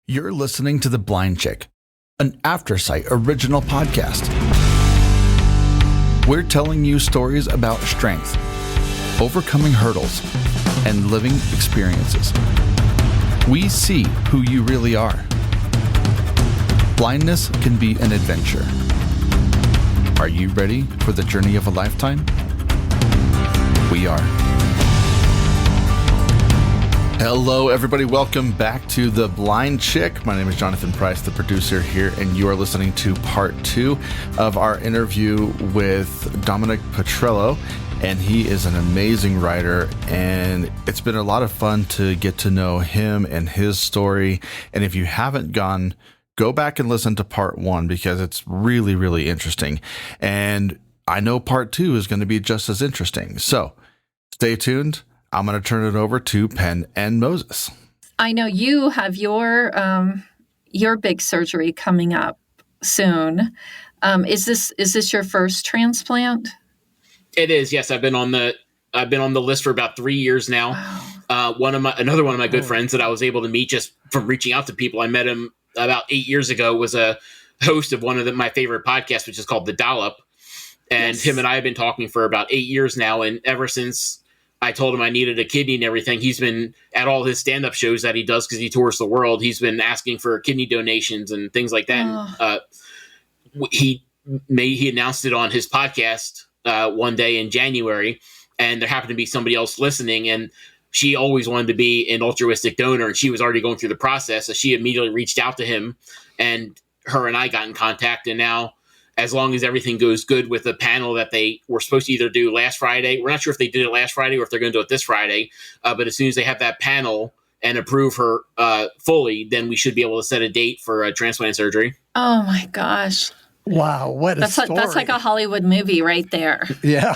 You're listening to The Blind Chick, an AfterSight original podcast. We're telling you stories about strength, overcoming hurdles, and living experiences. We see who you really are. Blindness can be an adventure. Are you ready for the journey of a lifetime? We are. Hello, everybody. Welcome back to The Blind Chick. My name is Jonathan Price, the producer here, and you are listening to part 2 of our interview with Dominic Petrello. And he is an amazing writer, and it's been a lot of fun to get to know him and his story. And if you haven't gone, go back and listen to part 1 because it's really, really interesting. And I know part 2 is going to be just as interesting. So stay tuned. I'm going to turn it over to Penn and Moses. I know you have your big surgery coming up soon. Is this your first transplant? It is. Yes, I've been on the list for about 3 years now. Wow. Another one of my good friends that I was able to meet just from reaching out to people. I met him about 8 years ago. Was a host of one of my favorite podcasts, which is called The Dollop. And Him and I have been talking for about 8 years now, and ever since I told him I needed a kidney and everything, he's been at all his stand-up shows that he does because he tours the world. He's been asking for kidney donations and things like that. He announced it on his podcast one day in January, and there happened to be somebody else listening, and she always wanted to be an altruistic donor, and she was already going through the process. So she immediately reached out to him, and her and I got in contact, and now, as long as everything goes good with the panel that they were supposed to either do last Friday. We're not sure if they did it last Friday or if they're going to do it this Friday. But as soon as they have that panel and approve her fully, then we should be able to set a date for a transplant surgery. Oh, my gosh. Wow, what a story. That's like a Hollywood movie right there. Yeah.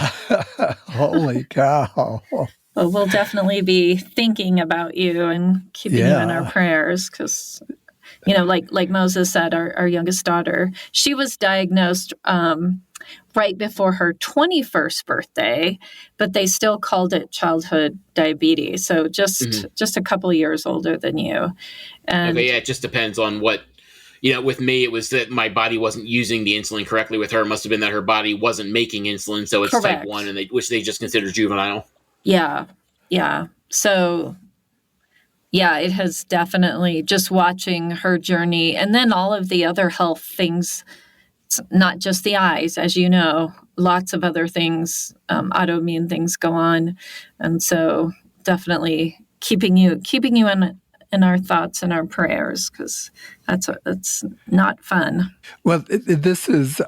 Holy cow. Well, we'll definitely be thinking about you and keeping you in our prayers because... You know, like Moses said, our youngest daughter, she was diagnosed right before her 21st birthday, but they still called it childhood diabetes. So just a couple of years older than you. And okay, yeah, it just depends on what, with me, it was that my body wasn't using the insulin correctly. With her, it must have been that her body wasn't making insulin. So it's correct. Type 1, which they just consider juvenile. Yeah. So... yeah, it has definitely, just watching her journey and then all of the other health things, not just the eyes, as you know, lots of other things, autoimmune things go on. And so definitely keeping you in our thoughts and our prayers, because that's not fun. Well,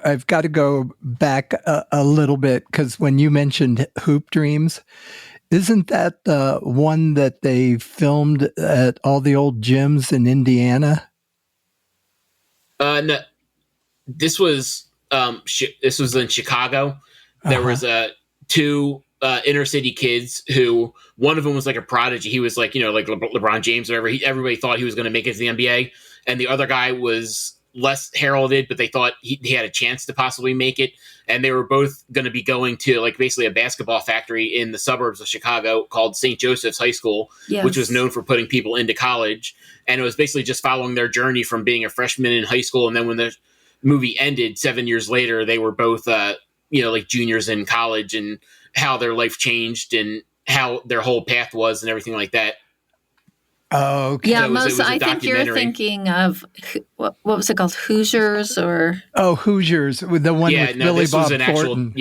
I've got to go back a little bit, because when you mentioned Hoop Dreams, isn't that the one that they filmed at all the old gyms in Indiana? No, this was in Chicago. There was two inner city kids who, one of them was like a prodigy. He was like LeBron James or whatever. Everybody thought he was going to make it to the NBA, and the other guy was less heralded, but they thought he had a chance to possibly make it. And they were both going to be going to basically a basketball factory in the suburbs of Chicago called St. Joseph's High School, which was known for putting people into college. And it was basically just following their journey from being a freshman in high school. And then when the movie ended 7 years later, they were both, juniors in college, and how their life changed and how their whole path was and everything like that. Oh, okay. Yeah, I think you're thinking of, what was it called, Hoosiers or? Oh, Hoosiers, with the one with Billy Bob Thornton.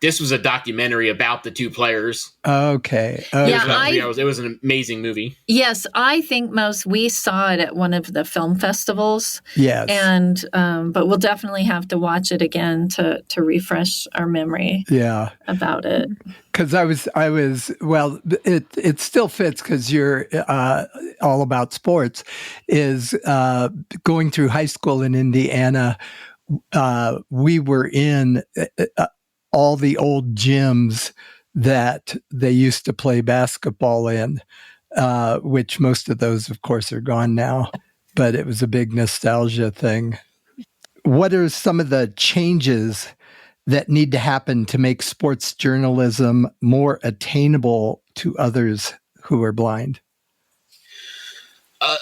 This was a documentary about the two players. Okay. It was an amazing movie. Yes, I think we saw it at one of the film festivals. Yes. And but we'll definitely have to watch it again to refresh our memory. Yeah. About it. Because it still fits, because you're all about sports. Is going through high school in Indiana, we were in all the old gyms that they used to play basketball in, which most of those, of course, are gone now. But it was a big nostalgia thing. What are some of the changes that need to happen to make sports journalism more attainable to others who are blind?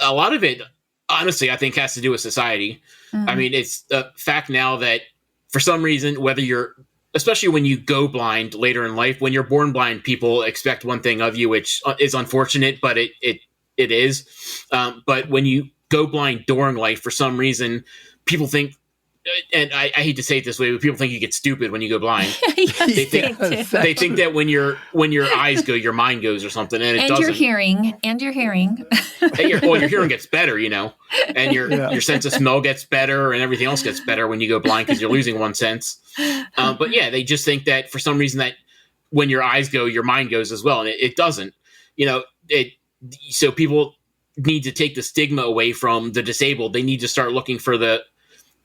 A lot of it honestly, I think has to do with society. I mean, it's a fact now that for some reason, whether you're, especially when you go blind later in life, when you're born blind, people expect one thing of you, which is unfortunate, but it is. But when you go blind during life, for some reason, people think, and I hate to say it this way, but people think you get stupid when you go blind. They think that when your eyes go, your mind goes or something, and it doesn't. Your hearing. Your hearing gets better, and your sense of smell gets better, and everything else gets better when you go blind because you're losing one sense. But yeah, they just think that for some reason that when your eyes go, your mind goes as well, and it doesn't. So people need to take the stigma away from the disabled. They need to start looking for the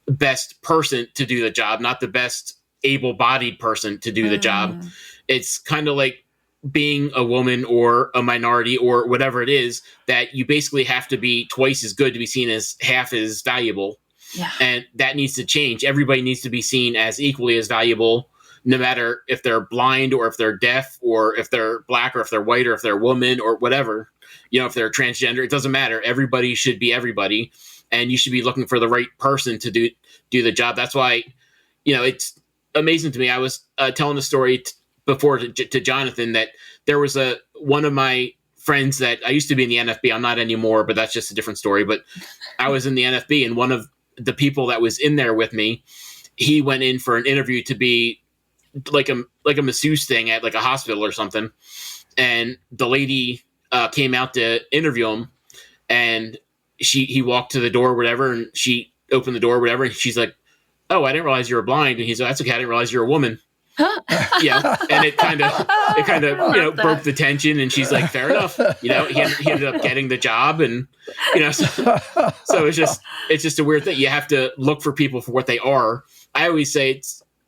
best person to do the job, not the best able-bodied person to do the job. It's kind of like being a woman or a minority or whatever it is, that you basically have to be twice as good to be seen as half as valuable. Yeah. And that needs to change. Everybody needs to be seen as equally as valuable, no matter if they're blind or if they're deaf or if they're black or if they're white or if they're a woman or whatever. If they're transgender, it doesn't matter. Everybody should be everybody. And you should be looking for the right person to do the job. That's why, it's amazing to me. I was telling a story before to Jonathan that there was one of my friends that I used to be in the NFB. I'm not anymore, but that's just a different story. But I was in the NFB, and one of the people that was in there with me, he went in for an interview to be like a masseuse thing at like a hospital or something. And the lady came out to interview him, and he walked to the door or whatever, and she opened the door or whatever, and she's like, "Oh, I didn't realize you were blind." And he's like, "That's okay. I didn't realize you're a woman." And it kind of broke the tension, and she's like, "Fair enough." He ended up getting the job, and so it's just a weird thing. You have to look for people for what they are. I always say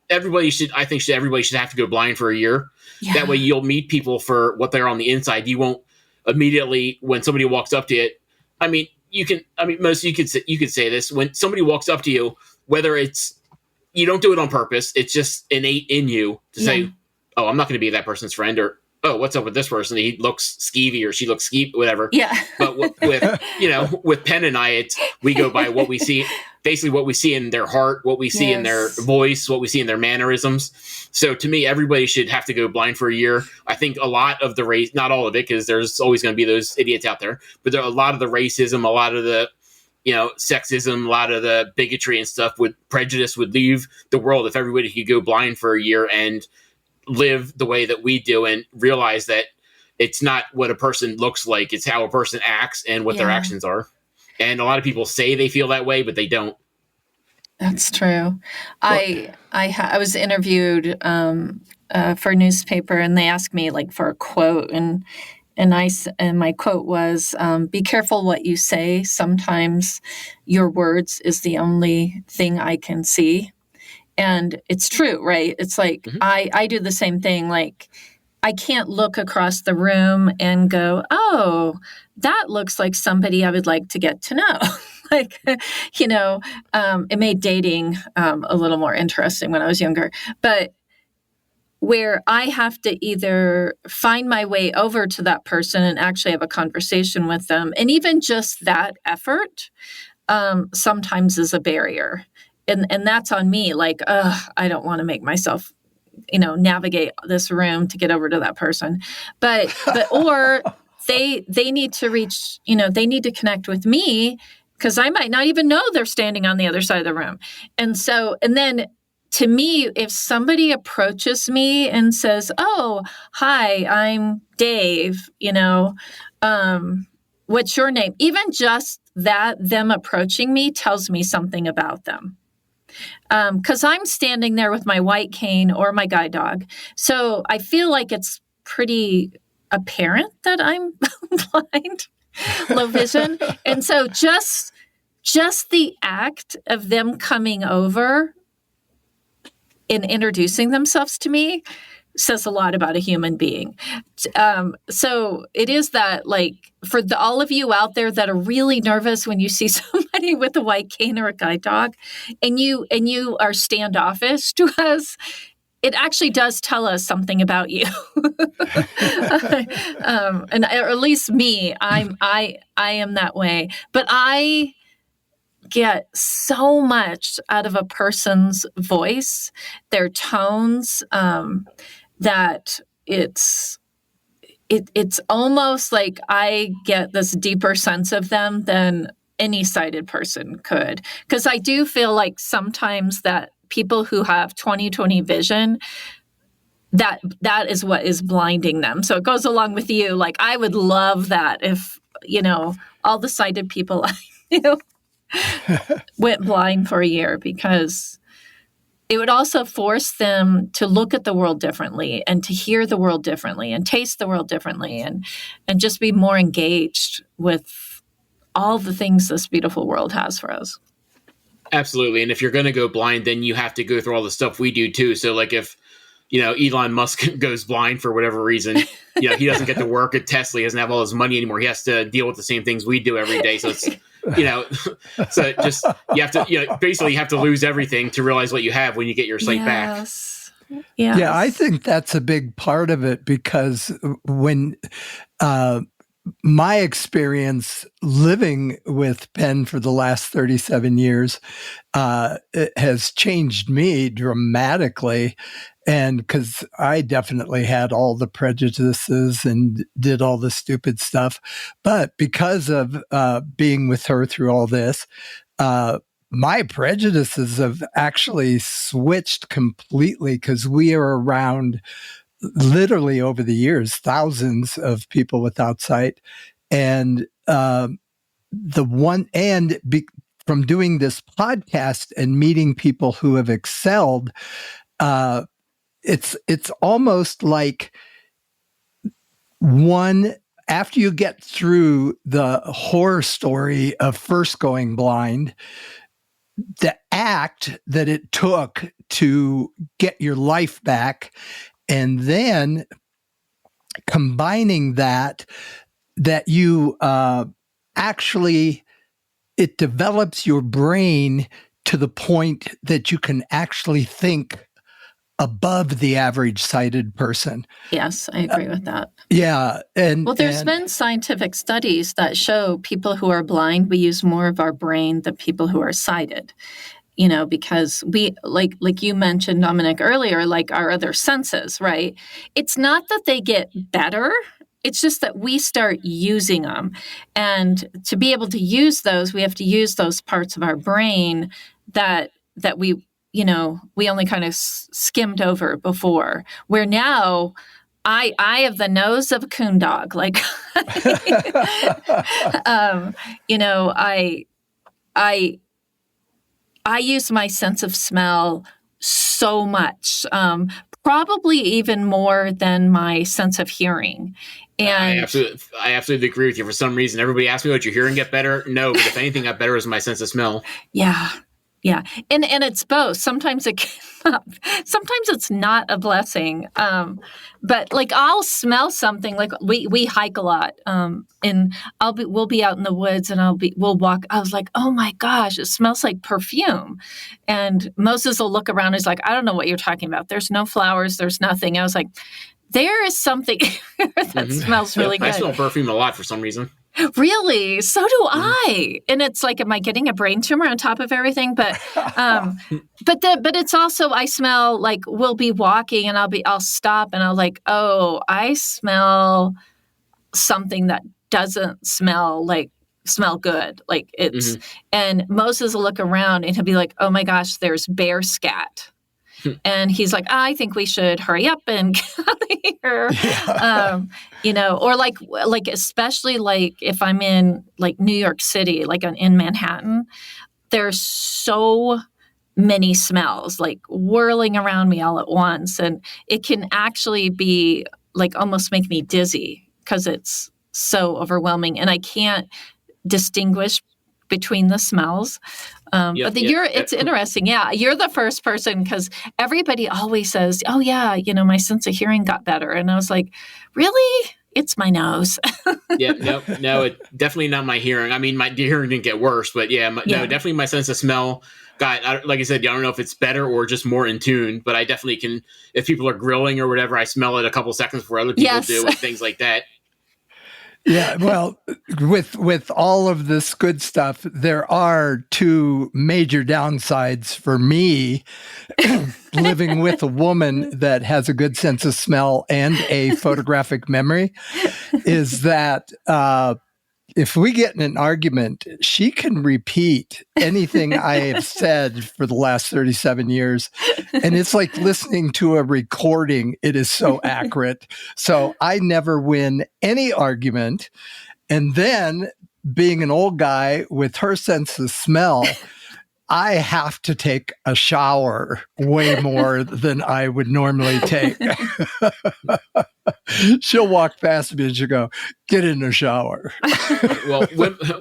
everybody should have to go blind for a year. Yeah. That way you'll meet people for what they're on the inside. You won't immediately, when somebody walks up to you, most you could say this, when somebody walks up to you, whether it's, you don't do it on purpose, it's just innate in you to say, "Oh, I'm not going to be that person's friend," or, "Oh, what's up with this person? He looks skeevy," or "She looks skeevy," whatever. Yeah. But with Penn and I, we go by what we see, basically what we see in their heart, what we see in their voice, what we see in their mannerisms. So to me, everybody should have to go blind for a year. I think a lot of the race, not all of it, because there's always going to be those idiots out there, but there are a lot of the racism, a lot of the sexism, a lot of the bigotry and stuff prejudice would leave the world if everybody could go blind for a year and live the way that we do and realize that it's not what a person looks like, it's how a person acts and what their actions are. And a lot of people say they feel that way, but they don't. That's true. I was interviewed for a newspaper, and they asked me for a quote, and my quote was, "Be careful what you say. Sometimes your words is the only thing I can see." And it's true, right? It's like, I do the same thing. I can't look across the room and go, "Oh, that looks like somebody I would like to get to know." It made dating a little more interesting when I was younger. But where I have to either find my way over to that person and actually have a conversation with them, and even just that effort sometimes is a barrier. And that's on me. I don't want to make myself, navigate this room to get over to that person. But or they need to reach, they need to connect with me, because I might not even know they're standing on the other side of the room. And then to me, if somebody approaches me and says, "Oh, hi, I'm Dave, what's your name?" Even just that, them approaching me tells me something about them. Because I'm standing there with my white cane or my guide dog. So I feel like it's pretty apparent that I'm blind, low vision. And so just the act of them coming over and introducing themselves to me says a lot about a human being. So it is that, for all of you out there that are really nervous when you see somebody with a white cane or a guide dog, and you are standoffish to us, it actually does tell us something about you. Or at least me, I am that way. But I get so much out of a person's voice, their tones, that it's almost like I get this deeper sense of them than any sighted person could. Because I do feel like sometimes that people who have 20/20 vision, that is what is blinding them. So it goes along with you. Like, I would love that if, all the sighted people I knew went blind for a year, because it would also force them to look at the world differently and to hear the world differently and taste the world differently and just be more engaged with all the things this beautiful world has for us. Absolutely. And if you're going to go blind, then you have to go through all the stuff we do too. So like if, Elon Musk goes blind for whatever reason, he doesn't get to work at Tesla. He doesn't have all his money anymore. He has to deal with the same things we do every day. So it's, so just, you have to, basically you have to lose everything to realize what you have when you get your sight back. Yes. Yeah, I think that's a big part of it, because when my experience living with Penn for the last 37 years it has changed me dramatically. And because I definitely had all the prejudices and did all the stupid stuff. But because of being with her through all this, my prejudices have actually switched completely, because we are around literally over the years thousands of people without sight. And from doing this podcast and meeting people who have excelled, it's almost like after you get through the horror story of first going blind, the act that it took to get your life back, and then combining that you actually, it develops your brain to the point that you can actually think above the average sighted person. Yes, I agree with that. Yeah. There's been scientific studies that show people who are blind, we use more of our brain than people who are sighted, because we, like you mentioned, Dominic, earlier, like our other senses, right? It's not that they get better. It's just that we start using them. And to be able to use those, we have to use those parts of our brain that we only kind of skimmed over before, where now I have the nose of a coon dog. Like, I use my sense of smell so much, probably even more than my sense of hearing. And I absolutely agree with you. For some reason, everybody asks me, "What your hearing get better?" No, but if anything got better, is my sense of smell. Yeah. Yeah. And it's both. Sometimes it's not a blessing. But like, I'll smell something. Like we hike a lot. And we'll be out in the woods and we'll walk. I was like, oh my gosh, it smells like perfume. And Moses will look around. He's like, I don't know what you're talking about. There's no flowers. There's nothing. I was like, there is something that smells really good. I smell perfume a lot for some reason. Really? So do I. And it's like, am I getting a brain tumor on top of everything? But but it's also, I smell, like, we'll be walking and I'll stop and I'll like, oh, I smell something that doesn't smell good. Like it's, and Moses will look around and he'll be like, oh my gosh, there's bear scat. And he's like, I think we should hurry up and get out of here. Yeah. Or like, especially like if I'm in like New York City, like in Manhattan, there's so many smells like whirling around me all at once. And it can actually be like almost make me dizzy because it's so overwhelming. And I can't distinguish between the smells. It's interesting. Yeah. You're the first person, because everybody always says, oh yeah, my sense of hearing got better. And I was like, really? It's my nose. No, it definitely not my hearing. I mean, my hearing didn't get worse, but no, definitely my sense of smell got, like I said, I don't know if it's better or just more in tune, but I definitely can, if people are grilling or whatever, I smell it a couple seconds before other people do and things like that. Yeah, well, with all of this good stuff, there are two major downsides for me living with a woman that has a good sense of smell and a photographic memory, is that if we get in an argument, she can repeat anything I have said for the last 37 years. And it's like listening to a recording. It is so accurate. So I never win any argument. And then being an old guy with her sense of smell, I have to take a shower way more than I would normally take. She'll walk past me and she'll go, "Get in the shower." Well,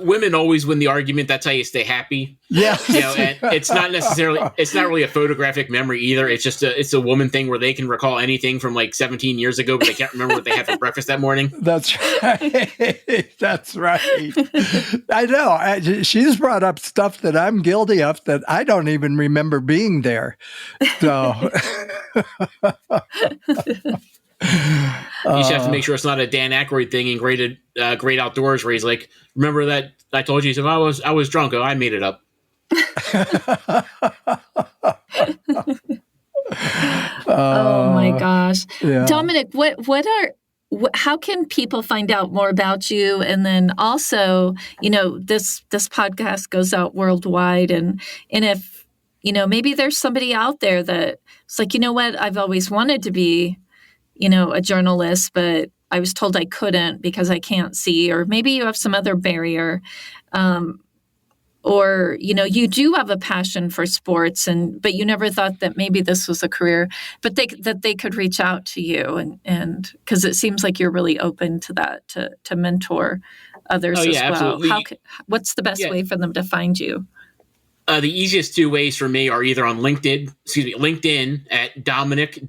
women always win the argument. That's how you stay happy. Yeah. And it's not really a photographic memory either. It's a woman thing where they can recall anything from like 17 years ago, but they can't remember what they had for breakfast that morning. That's right. That's right. I know. She's brought up stuff that I'm guilty of that I don't even remember being there. So You just have to make sure it's not a Dan Aykroyd thing in Great Outdoors where he's like, "Remember that I told you?" He said, "I was drunk. Oh, I made it up." Oh my gosh. Yeah. Dominic, how can people find out more about you? And then also, this podcast goes out worldwide, and if, maybe there's somebody out there that it's like, what, I've always wanted to be, a journalist, but I was told I couldn't because I can't see, or maybe you have some other barrier. Or, you do have a passion for sports, but you never thought that maybe this was a career, but that they could reach out to you, and because it seems like you're really open to that, to mentor others as well. Absolutely. What's the best way for them to find you? The easiest two ways for me are either on LinkedIn at Dominic, Dominick,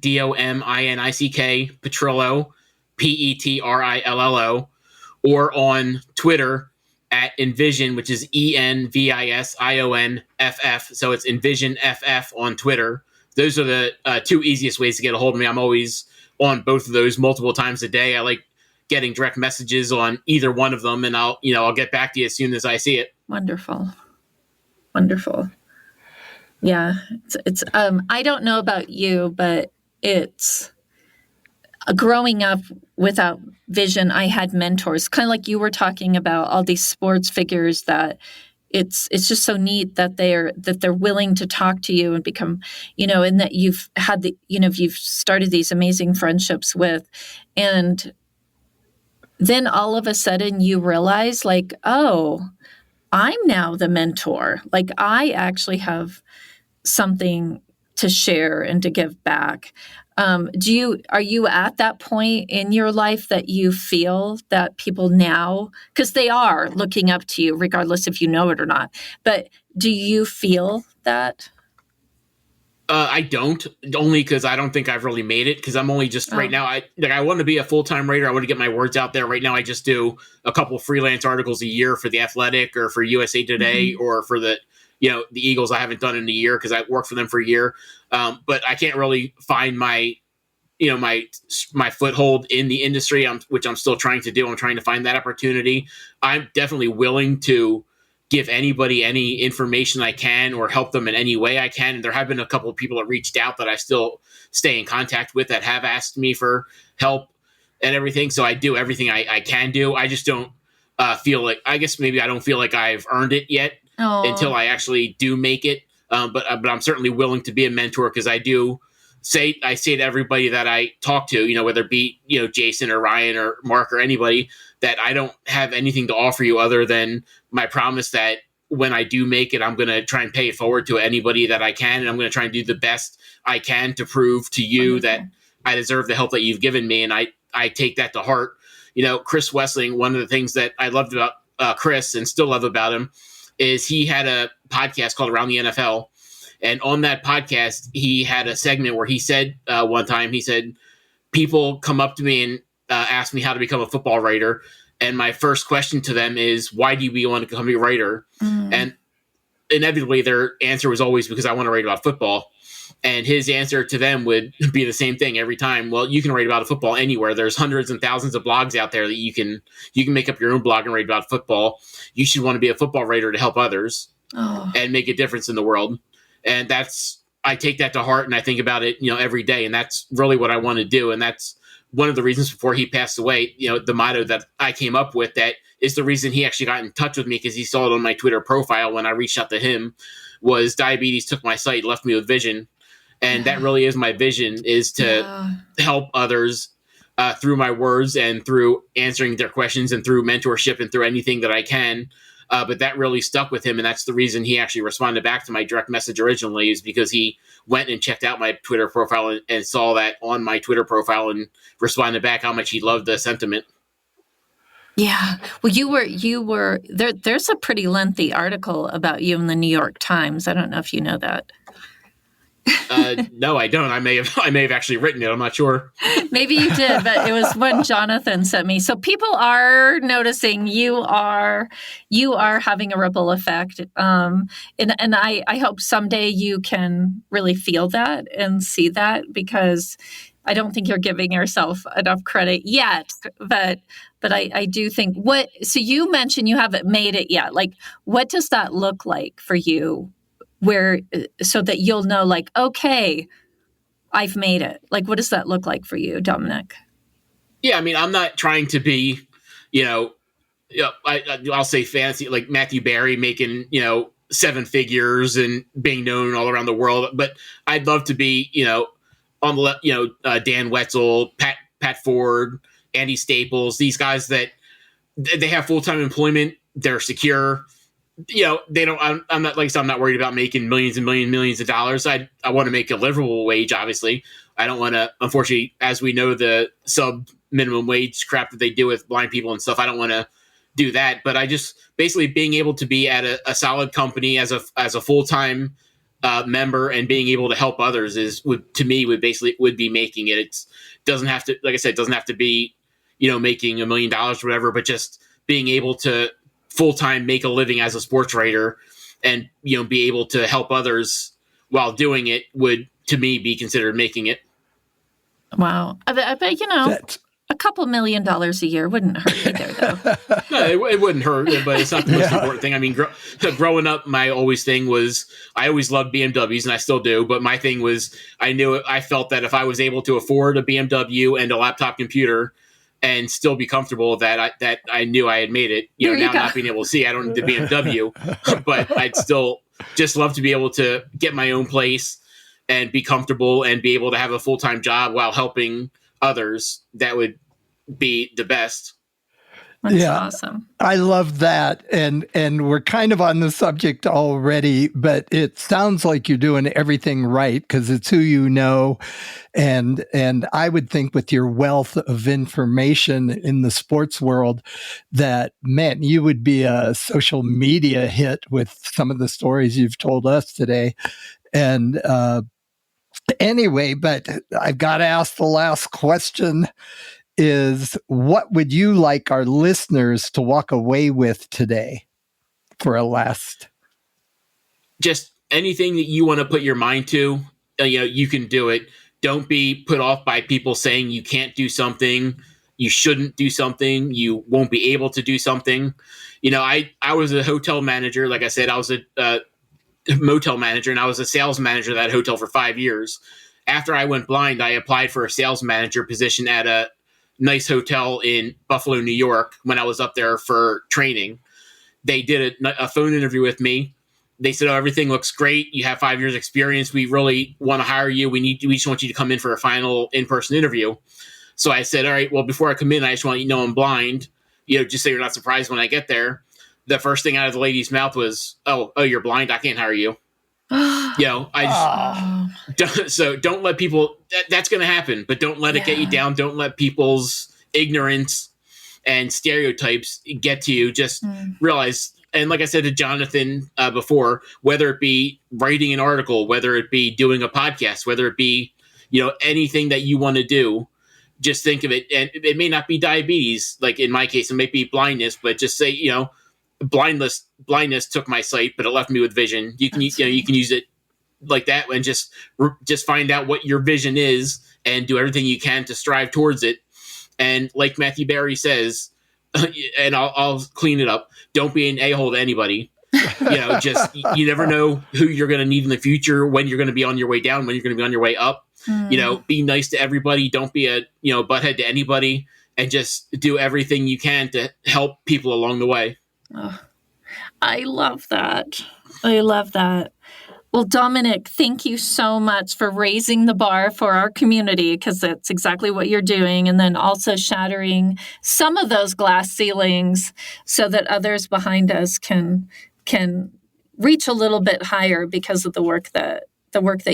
Petrillo, Petrillo, or on Twitter at Envision, which is ENVISIONFF. So it's Envision FF on Twitter. Those are the two easiest ways to get a hold of me. I'm always on both of those multiple times a day. I like getting direct messages on either one of them, and I'll get back to you as soon as I see it. Wonderful. Yeah. It's I don't know about you, but it's growing up without vision. I had mentors, kind of like you were talking about, all these sports figures that it's just so neat that they're willing to talk to you and become, and that you've had you've started these amazing friendships with, and then all of a sudden you realize like, oh, I'm now the mentor. Like I actually have something to share and to give back. Are you at that point in your life that you feel that people now, because they are looking up to you, regardless if you know it or not, but do you feel that? I don't, only because I don't think I've really made it, because I'm only just right now. I want to be a full-time writer. I want to get my words out there. Right now, I just do a couple freelance articles a year for The Athletic or for USA Today or for the Eagles. I haven't done in a year because I worked for them for a year. But I can't really find my foothold in the industry, which I'm still trying to do. I'm trying to find that opportunity. I'm definitely willing to give anybody any information I can or help them in any way I can. And there have been a couple of people that reached out that I still stay in contact with that have asked me for help and everything. So I do everything I can do. I just don't feel like, I guess maybe I don't feel like I've earned it yet until I actually do make it. But I'm certainly willing to be a mentor, because I say to everybody that I talk to, whether it be, Jason or Ryan or Mark or anybody, that I don't have anything to offer you other than my promise that when I do make it, I'm going to try and pay it forward to anybody that I can. And I'm going to try and do the best I can to prove to you that I deserve the help that you've given me. And I take that to heart. Chris Wessling, one of the things that I loved about Chris and still love about him is he had a podcast called Around the NFL. And on that podcast, he had a segment where he said one time, he said, people come up to me and ask me how to become a football writer. And my first question to them is, why do you want to become a writer? And inevitably their answer was always because I want to write about football. And his answer to them would be the same thing every time. Well, you can write about football anywhere. There's hundreds and thousands of blogs out there that you can make up your own blog and write about football. You should want to be a football writer to help others and make a difference in the world. And I take that to heart, and I think about it, every day. And that's really what I want to do. And that's one of the reasons before he passed away, the motto that I came up with, that is the reason he actually got in touch with me, because he saw it on my Twitter profile when I reached out to him, was diabetes took my sight, left me with vision. And that really is my vision, is to help others through my words and through answering their questions and through mentorship and through anything that I can. But that really stuck with him. And that's the reason he actually responded back to my direct message originally, is because he went and checked out my Twitter profile and saw that on my Twitter profile and responded back how much he loved the sentiment. Yeah. Well, you were there. There's a pretty lengthy article about you in the New York Times. I don't know if you know that. No, I don't. I may have actually written it. I'm not sure. Maybe you did, but it was one Jonathan sent me. So people are noticing you are having a ripple effect. And I hope someday you can really feel that and see that, because I don't think you're giving yourself enough credit yet. But I do think so you mentioned you haven't made it yet. Like, what does that look like for you? So that you'll know, like, okay, I've made it. Like, what does that look like for you, Dominic? Yeah, I mean, I'm not trying to be, I'll say fancy, like Matthew Barry making, 7 figures and being known all around the world. But I'd love to be, on the Dan Wetzel, Pat Ford, Andy Staples, these guys that they have full-time employment, they're secure. They don't. I'm not, like I said, I'm not worried about making millions and millions of dollars. I want to make a livable wage. Obviously, I don't want to. Unfortunately, as we know, the sub minimum wage crap that they do with blind people and stuff, I don't want to do that. But I just basically being able to be at a solid company as a full time member and being able to help others would be making it. It doesn't have to, like I said, it doesn't have to be making $1 million or whatever, but just being able to full-time make a living as a sports writer and be able to help others while doing it would, to me, be considered making it. Wow. I bet a couple $1 million a year wouldn't hurt either, though. No, it wouldn't hurt, but it's not the most important thing. I mean, growing up, my thing was I always loved BMWs, and I still do. But my thing was I felt that if I was able to afford a BMW and a laptop computer and still be comfortable, that I knew I had made it. Now not being able to see, I don't need the BMW, but I'd still just love to be able to get my own place and be comfortable and be able to have a full-time job while helping others. That would be the best. That's awesome. I love that. And we're kind of on the subject already, but it sounds like you're doing everything right because it's who you know. And I would think with your wealth of information in the sports world that, man, you would be a social media hit with some of the stories you've told us today. And anyway, but I've got to ask the last question. Is what would you like our listeners to walk away with today for a last? Just anything that you want to put your mind to, you can do it. Don't be put off by people saying you can't do something, you shouldn't do something, you won't be able to do something. I was a hotel manager. Like I said, I was a motel manager, and I was a sales manager of that hotel for 5 years. After I went blind, I applied for a sales manager position at a nice hotel in Buffalo, New York, when I was up there for training. They did a phone interview with me. They said, "Oh, everything looks great. You have 5 years experience. We really want to hire you. We just want you to come in for a final in-person interview." So I said, "All right, well, before I come in, I just want you to know I'm blind. Just so you're not surprised when I get there." The first thing out of the lady's mouth was, "Oh, you're blind. I can't hire you." So don't let people, that's going to happen, but don't let it get you down. Don't let people's ignorance and stereotypes get to you. Just realize, and like I said to Jonathan before, whether it be writing an article, whether it be doing a podcast, whether it be, anything that you want to do, just think of it. And it may not be diabetes. Like in my case, it may be blindness, but just say, blindness took my sight, but it left me with vision. You can use it like that and just find out what your vision is and do everything you can to strive towards it. And like Matthew Barry says, and I'll clean it up, don't be an a-hole to anybody. Just you never know who you're going to need in the future, when you're going to be on your way down, when you're going to be on your way up. Be nice to everybody. Don't be a butthead to anybody, and just do everything you can to help people along the way. Oh, I love that. I love that. Well, Dominic, thank you so much for raising the bar for our community, because that's exactly what you're doing. And then also shattering some of those glass ceilings so that others behind us can reach a little bit higher because of the work that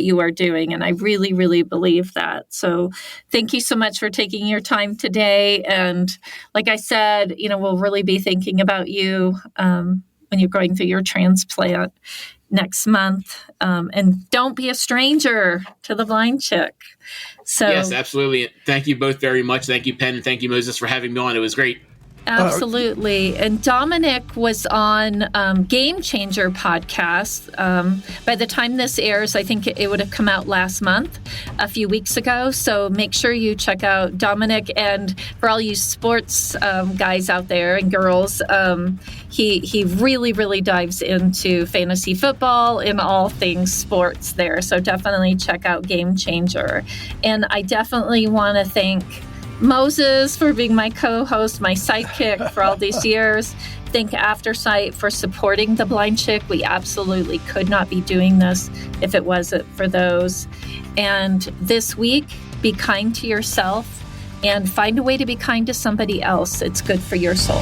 you are doing. And I really, really believe that. So thank you so much for taking your time today. And like I said, we'll really be thinking about you when you're going through your transplant next month. And don't be a stranger to the Blind Chick. So yes, absolutely. Thank you both very much. Thank you, Penn, and thank you, Moses, for having me on. It was great. Absolutely. And Dominic was on Game Changer podcast. By the time this airs, I think it would have come out last month, a few weeks ago. So make sure you check out Dominic. And for all you sports guys out there and girls, he really, really dives into fantasy football and all things sports there. So definitely check out Game Changer. And I definitely want to thank Moses for being my co-host, my sidekick for all these years. Thank Aftersight for supporting the Blind Chick. We absolutely could not be doing this if it wasn't for those. And this week, be kind to yourself and find a way to be kind to somebody else. It's good for your soul.